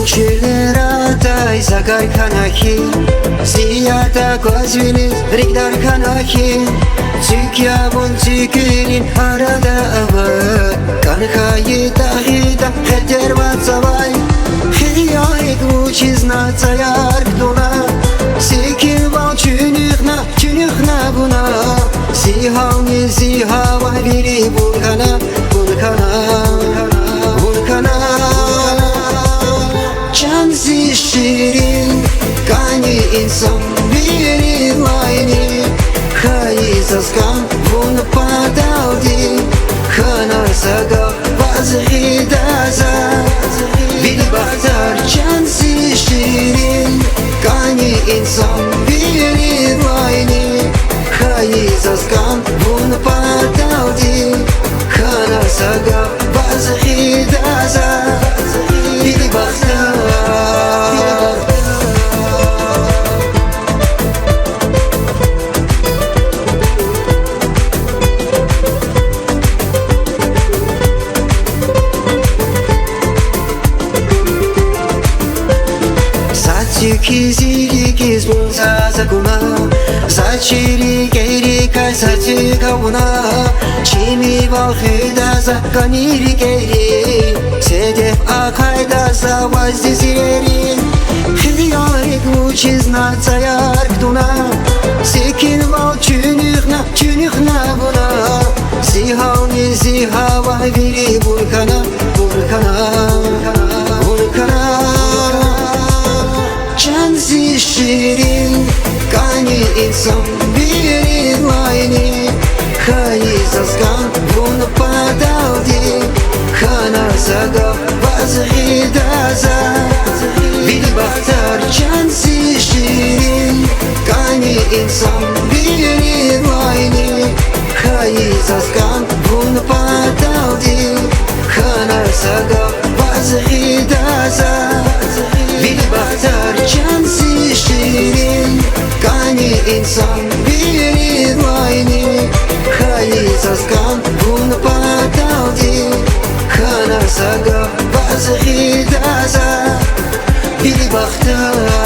Çillerata izakar kanaki Ziyada gözünüz rikdar kanaki Tükyabun tükülün arada avar Kankayı dahida heder vatsavay Hiyarik uçizna tayar dona Sikil bal çünükhna buna Zihavni zihava biri bulkana Cansi şirin Kani insan biri layni Kayız azgan bunu padavdi Kanar saga bazı hidaza Bili bahtar cansi şirin Kani insan biri layni Kayız azgan bunu padavdi Kanar saga bazı hidaza Bili bahtar Kizili kiz bunsa zakuna Saçili geri kay saçı kavuna Çimi bal hüda zakkaniri geri Sedef akayda savaş dizileri Hiyarik uçizna tayar duna Sekin bal çünükhna buna Zihavni zihava biri bulkana Cansi şirin Kani insan biri layni Kayız azgan bunu padavdi Kanar saga bazı hidaza Bili bahtar cansi şirin Kani insan biri layni Kayız azgan bunu padavdi Kanar saga bazı hidaza Bili bahtar cansi şirin Kani insan biri layni Kayız azgan bunu padavdi Kanar saga bazı hidaza Bili bahtar